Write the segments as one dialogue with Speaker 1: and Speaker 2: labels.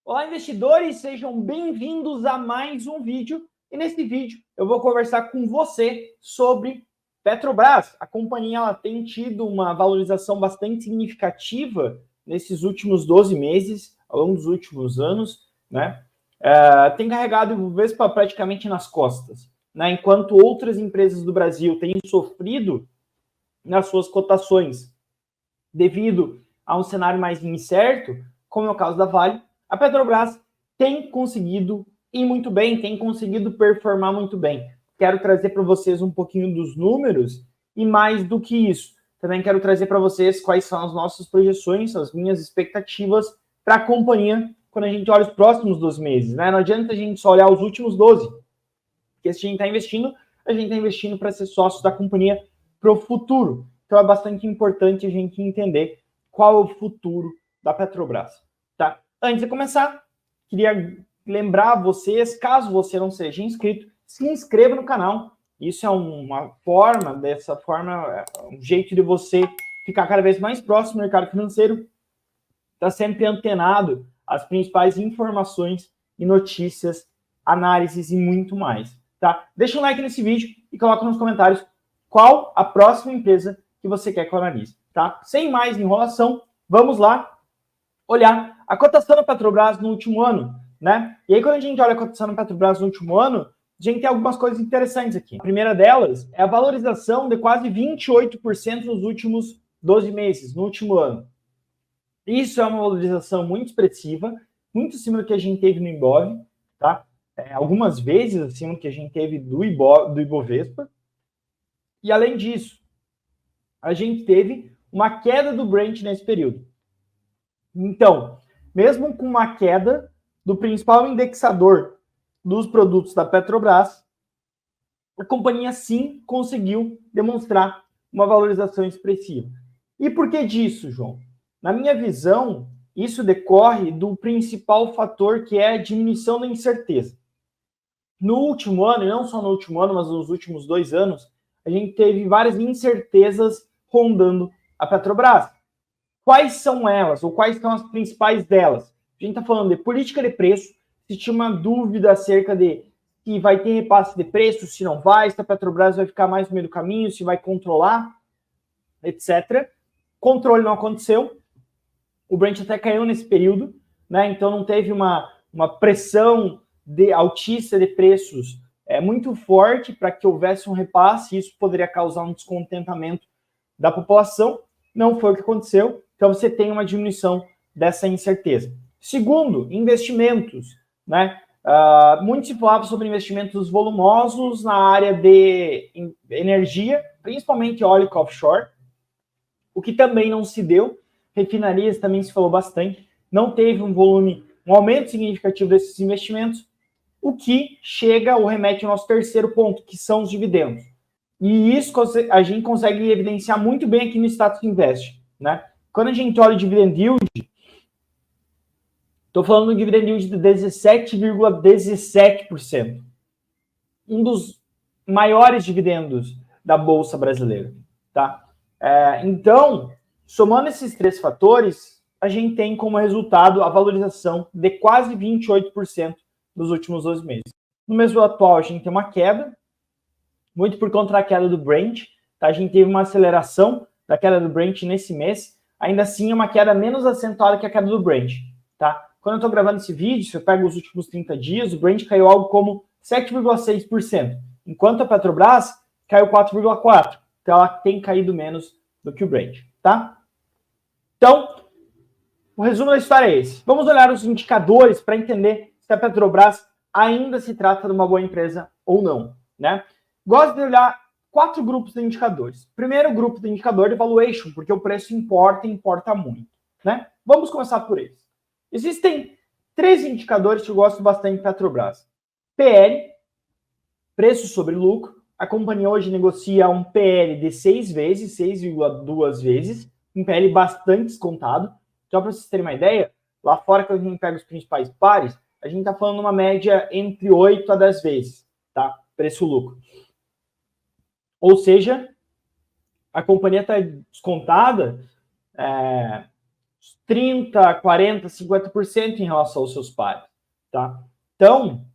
Speaker 1: Olá, investidores, sejam bem-vindos a mais um vídeo. E nesse vídeo eu vou conversar com você sobre Petrobras. A companhia ela tem tido uma valorização bastante significativa nesses últimos 12 meses, ao longo dos últimos anos, né? Tem carregado o Ibovespa praticamente nas costas, né? Enquanto outras empresas do Brasil têm sofrido nas suas cotações devido a um cenário mais incerto, como é o caso da Vale, a Petrobras tem conseguido ir muito bem, tem conseguido performar muito bem. Quero trazer para vocês um pouquinho dos números e mais do que isso, também quero trazer para vocês quais são as nossas projeções, as minhas expectativas para a companhia quando a gente olha os próximos 12 meses, né? Não adianta a gente só olhar os últimos 12, porque se a gente está investindo para ser sócio da companhia para o futuro. Então é bastante importante a gente entender qual é o futuro da Petrobras, tá? Antes de começar, queria lembrar vocês, caso você não seja inscrito, se inscreva no canal. Isso é uma forma, um jeito de você ficar cada vez mais próximo do mercado financeiro, tá sempre antenado às principais informações e notícias, análises e muito mais, tá? Deixa um like nesse vídeo e coloca nos comentários qual a próxima empresa que você quer que eu analise, tá? Sem mais enrolação, vamos lá olhar a cotação da Petrobras no último ano, né? E aí, quando a gente olha a cotação da Petrobras no último ano, a gente tem algumas coisas interessantes aqui. A primeira delas é a valorização de quase 28% nos últimos 12 meses, no último ano. Isso é uma valorização muito expressiva, muito acima do que a gente teve no Ibov, tá? Algumas vezes acima do que a gente teve do Ibovespa. E além disso, a gente teve uma queda do Brent nesse período. Então, mesmo com uma queda do principal indexador dos produtos da Petrobras, a companhia sim conseguiu demonstrar uma valorização expressiva. E por que disso, João? Na minha visão, isso decorre do principal fator, que é a diminuição da incerteza. No último ano, e não só no último ano, mas nos últimos 2 anos, a gente teve várias incertezas rondando a Petrobras. Quais são elas, ou quais são as principais delas? A gente está falando de política de preço, se tinha uma dúvida acerca de se vai ter repasse de preço, se não vai, se a Petrobras vai ficar mais no meio do caminho, se vai controlar, etc. Controle não aconteceu, o Brent até caiu nesse período, né? Então não teve uma pressão altíssima de preços muito forte para que houvesse um repasse, e isso poderia causar um descontentamento da população. Não foi o que aconteceu, então você tem uma diminuição dessa incerteza. Segundo, investimentos, né? Muito se falava sobre investimentos volumosos na área de energia, principalmente eólica offshore, o que também não se deu. Refinarias também se falou bastante, não teve um aumento significativo desses investimentos, o que chega ou remete ao nosso terceiro ponto, que são os dividendos. E isso a gente consegue evidenciar muito bem aqui no Status Invest, né? Quando a gente olha o dividend yield, estou falando do dividend yield de 17,17%. Um dos maiores dividendos da Bolsa Brasileira, tá? Então, somando esses 3 fatores, a gente tem como resultado a valorização de quase 28% nos últimos 12 meses. No mês atual, a gente tem uma queda, muito por conta da queda do Brent, tá? A gente teve uma aceleração da queda do Brent nesse mês, ainda assim é uma queda menos acentuada que a queda do Brent, tá? Quando eu estou gravando esse vídeo, se eu pego os últimos 30 dias, o Brent caiu algo como 7,6%, enquanto a Petrobras caiu 4,4%, então ela tem caído menos do que o Brent, tá? Então, o resumo da história é esse. Vamos olhar os indicadores para entender se a Petrobras ainda se trata de uma boa empresa ou não, né? Gosto de olhar 4 grupos de indicadores. Primeiro grupo de indicador de valuation, porque o preço importa muito, né? Vamos começar por eles. Existem 3 indicadores que eu gosto bastante de Petrobras. PL, preço sobre lucro. A companhia hoje negocia um PL de 6 vezes, 6,2 vezes, um PL bastante descontado. Só para vocês terem uma ideia, lá fora, quando a gente pega os principais pares, a gente está falando uma média entre 8 a 10 vezes, tá? Preço-lucro. Ou seja, a companhia está descontada 30, 40, 50% em relação aos seus pares, tá? Então,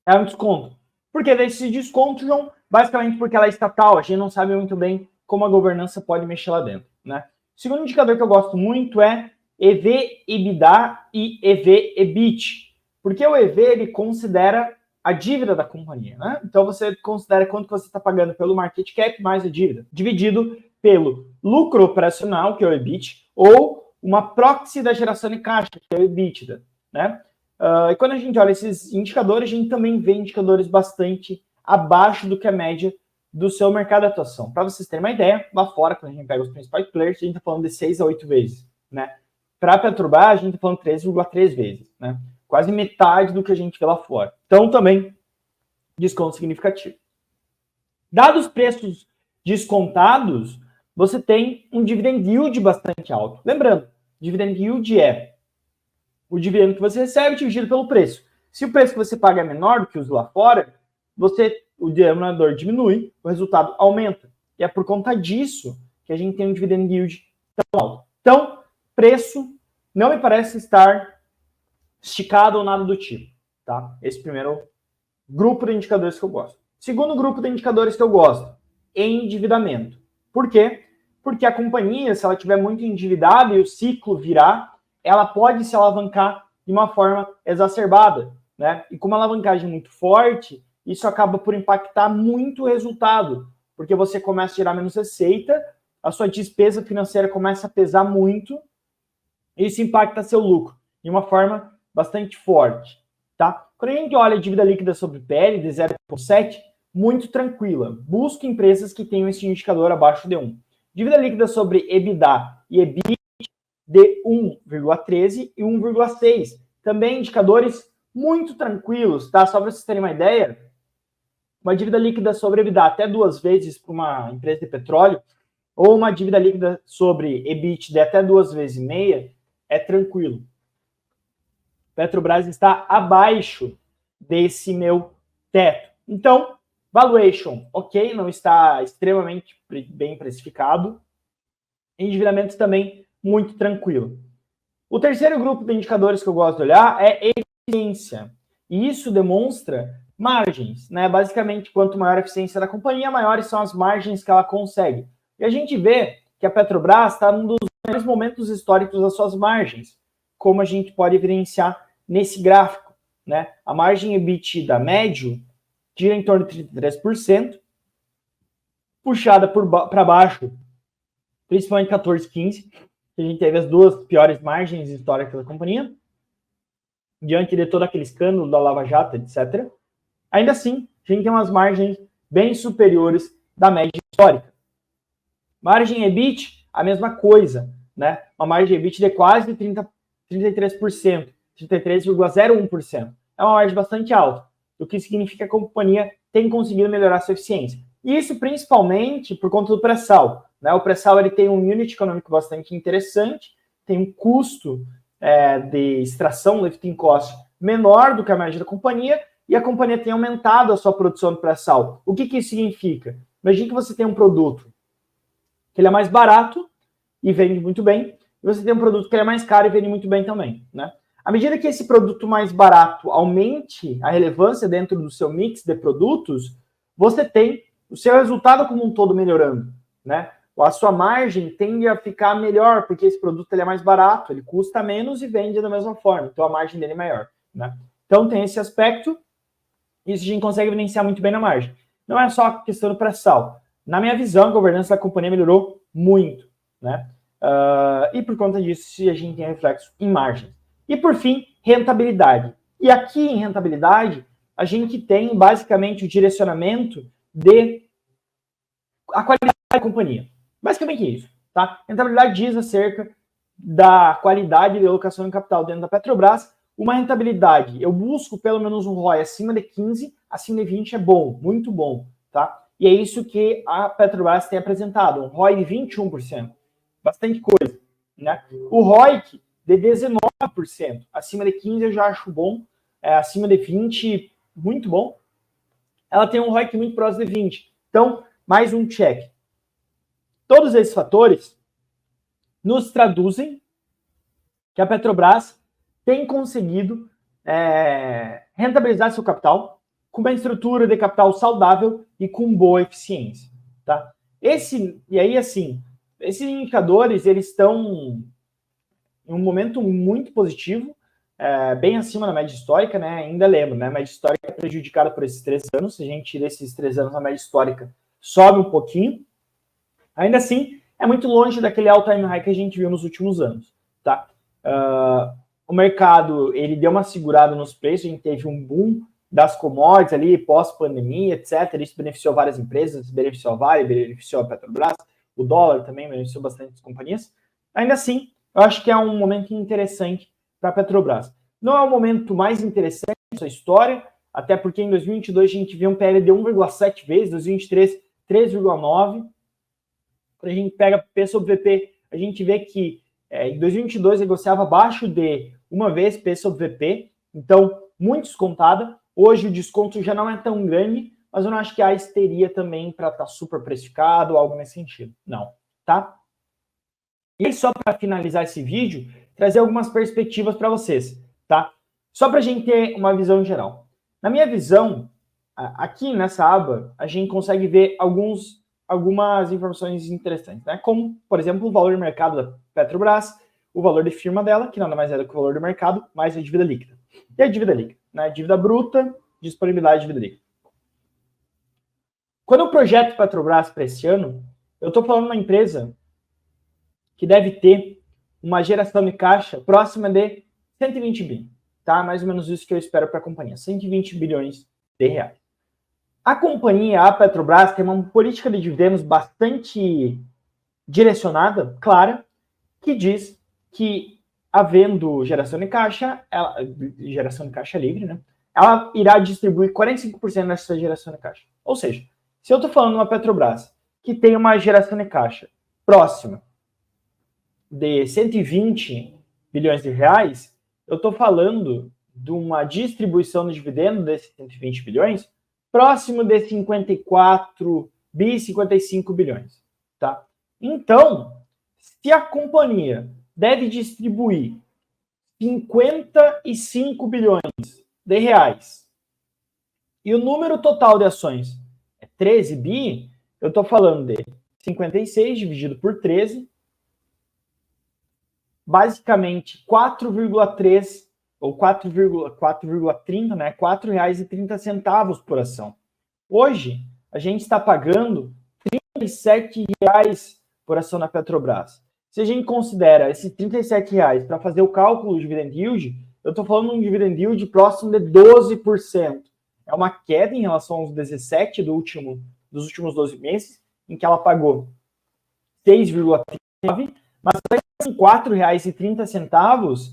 Speaker 1: é um desconto. Por que desse desconto, João? Basicamente porque ela é estatal, a gente não sabe muito bem como a governança pode mexer lá dentro, né? O segundo indicador que eu gosto muito é EV/EBITDA e EV/EBIT, porque o EV ele considera a dívida da companhia, né? Então você considera quanto você está pagando pelo market cap mais a dívida, dividido pelo lucro operacional, que é o EBIT, ou uma proxy da geração de caixa, que é o EBITDA, né? E quando a gente olha esses indicadores, a gente também vê indicadores bastante abaixo do que a média do seu mercado de atuação. Para vocês terem uma ideia, lá fora, quando a gente pega os principais players, a gente está falando de 6 a 8 vezes, né? Para a Petrobras, a gente está falando 3,3 vezes, né? Quase metade do que a gente vê lá fora. Então, também, desconto significativo. Dados os preços descontados, você tem um dividend yield bastante alto. Lembrando, dividend yield é o dividendo que você recebe dividido pelo preço. Se o preço que você paga é menor do que os lá fora, o denominador diminui, o resultado aumenta. E é por conta disso que a gente tem um dividend yield tão alto. Então, preço não me parece estar esticado ou nada do tipo, tá? Esse primeiro grupo de indicadores que eu gosto. Segundo grupo de indicadores que eu gosto, endividamento. Por quê? Porque a companhia, se ela estiver muito endividada e o ciclo virar, ela pode se alavancar de uma forma exacerbada, né? E com uma alavancagem muito forte, isso acaba por impactar muito o resultado, porque você começa a gerar menos receita, a sua despesa financeira começa a pesar muito, e isso impacta seu lucro de uma forma bastante forte, tá? Quando a gente olha a dívida líquida sobre PL de 0,7, muito tranquila. Busque empresas que tenham esse indicador abaixo de 1. Dívida líquida sobre EBITDA e EBIT de 1,13 e 1,6. Também indicadores muito tranquilos, tá? Só para vocês terem uma ideia, uma dívida líquida sobre EBITDA até 2 vezes para uma empresa de petróleo, ou uma dívida líquida sobre EBIT de até 2 vezes e meia, é tranquilo. Petrobras está abaixo desse meu teto. Então, valuation, ok, não está extremamente bem precificado. Endividamento também muito tranquilo. O terceiro grupo de indicadores que eu gosto de olhar é eficiência. E isso demonstra margens, né? Basicamente, quanto maior a eficiência da companhia, maiores são as margens que ela consegue. E a gente vê que a Petrobras está num dos melhores momentos históricos das suas margens, como a gente pode evidenciar nesse gráfico, né? A margem EBITDA médio gira em torno de 33%, puxada para baixo, principalmente 14, 15, que a gente teve as duas piores margens históricas da companhia, diante de todo aquele escândalo da Lava Jato, etc. Ainda assim, a gente tem umas margens bem superiores da média histórica. Margem EBIT, a mesma coisa, né? Uma margem EBIT de quase 33%, 33,01%. É uma margem bastante alta, o que significa que a companhia tem conseguido melhorar sua eficiência. E isso principalmente por conta do pré-sal, né? O pré-sal ele tem um unit econômico bastante interessante, tem um custo de extração, lifting cost, menor do que a média da companhia, e a companhia tem aumentado a sua produção de pré-sal. O que isso significa? Imagine que você tem um produto que ele é mais barato e vende muito bem, e você tem um produto que ele é mais caro e vende muito bem também, né? À medida que esse produto mais barato aumente a relevância dentro do seu mix de produtos, você tem o seu resultado como um todo melhorando, né? A sua margem tende a ficar melhor, porque esse produto ele é mais barato, ele custa menos e vende da mesma forma, então a margem dele é maior, né? Então tem esse aspecto, isso a gente consegue evidenciar muito bem na margem. Não é só a questão do pré-sal. Na minha visão, a governança da companhia melhorou muito, né? E por conta disso, a gente tem reflexo em margem. E por fim, rentabilidade. E aqui em rentabilidade, a gente tem basicamente o direcionamento de a qualidade da companhia. Basicamente isso, tá? Rentabilidade diz acerca da qualidade de alocação de capital dentro da Petrobras. Uma rentabilidade, eu busco pelo menos um ROI acima de 15, acima de 20 é bom, muito bom, tá? E é isso que a Petrobras tem apresentado, um ROI de 21%. Bastante coisa, né? O ROIC de 19%, acima de 15 eu já acho bom, acima de 20, muito bom. Ela tem um ROIC muito próximo de 20. Então, mais um check. Todos esses fatores nos traduzem que a Petrobras tem conseguido rentabilizar seu capital com uma estrutura de capital saudável e com boa eficiência, tá? Esses indicadores, eles estão em um momento muito positivo, bem acima da média histórica, né? Ainda lembro, né? A média histórica é prejudicada por esses 3 anos. Se a gente tira esses 3 anos, a média histórica sobe um pouquinho. Ainda assim, é muito longe daquele all-time high que a gente viu nos últimos anos, tá? O mercado, ele deu uma segurada nos preços, a gente teve um boom das commodities ali, pós-pandemia, etc. Isso beneficiou várias empresas, beneficiou a Vale, beneficiou a Petrobras, o dólar também beneficiou bastante as companhias. Ainda assim, eu acho que é um momento interessante para a Petrobras. Não é o momento mais interessante da sua história, até porque em 2022 a gente viu um PL de 1,7 vezes, 2023, 3,9. Quando a gente pega P sobre VP, a gente vê que em 2022 negociava abaixo de 1 vez P sobre VP, então muito descontada. Hoje o desconto já não é tão grande, mas eu não acho que a AIS teria também para estar super precificado ou algo nesse sentido. Não, tá? E só para finalizar esse vídeo, trazer algumas perspectivas para vocês, tá? Só para a gente ter uma visão geral. Na minha visão, aqui nessa aba, a gente consegue ver algumas informações interessantes, né? Como, por exemplo, o valor de mercado da Petrobras, o valor de firma dela, que nada mais é do que o valor do mercado, mais a dívida líquida. E a dívida líquida, né? Dívida bruta, disponibilidade de dívida líquida. Quando eu projeto Petrobras para esse ano, eu estou falando de uma empresa que deve ter uma geração de caixa próxima de 120 bi, tá? Mais ou menos isso que eu espero para a companhia, 120 bilhões de reais. A companhia, a Petrobras, tem uma política de dividendos bastante direcionada, clara, que diz que, havendo geração de caixa livre, né? Ela irá distribuir 45% dessa geração de caixa. Ou seja, se eu estou falando de uma Petrobras que tem uma geração de caixa próxima de 120 bilhões de reais, eu estou falando de uma distribuição de dividendo desses 120 bilhões próximo de 54 bi, 55 bilhões, tá? Então, se a companhia deve distribuir 55 bilhões de reais e o número total de ações é 13 bi, eu estou falando de 56 dividido por 13, basicamente 4,3 ou 4,30, né? R$ 4,30 por ação. Hoje, a gente está pagando R$ 37 por ação na Petrobras. Se a gente considera esses R$ 37 para fazer o cálculo do dividend yield, eu estou falando de um dividend yield próximo de 12%. É uma queda em relação aos 17 dos últimos 12 meses, em que ela pagou 6,39, mas R$ 4,30,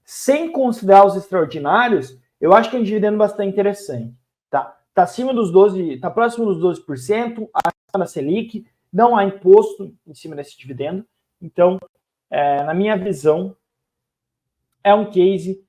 Speaker 1: sem considerar os extraordinários, eu acho que é um dividendo bastante interessante. Tá acima dos 12%, tá próximo dos 12%, acima da Selic, não há imposto em cima desse dividendo. Então, na minha visão, é um case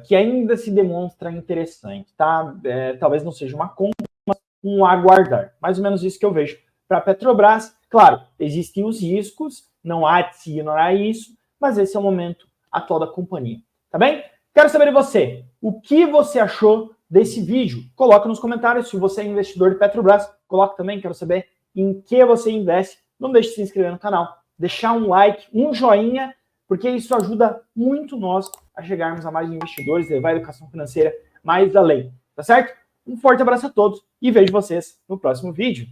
Speaker 1: que ainda se demonstra interessante, tá? Talvez não seja uma compra, mas um aguardar. Mais ou menos isso que eu vejo para a Petrobras. Claro, existem os riscos, não há de se ignorar isso, mas esse é o momento atual da companhia, tá bem? Quero saber de você, o que você achou desse vídeo? Coloca nos comentários. Se você é investidor de Petrobras, coloca também, quero saber em que você investe. Não deixe de se inscrever no canal, deixar um like, um joinha, porque isso ajuda muito nós a chegarmos a mais investidores, levar a educação financeira mais além, tá certo? Um forte abraço a todos e vejo vocês no próximo vídeo.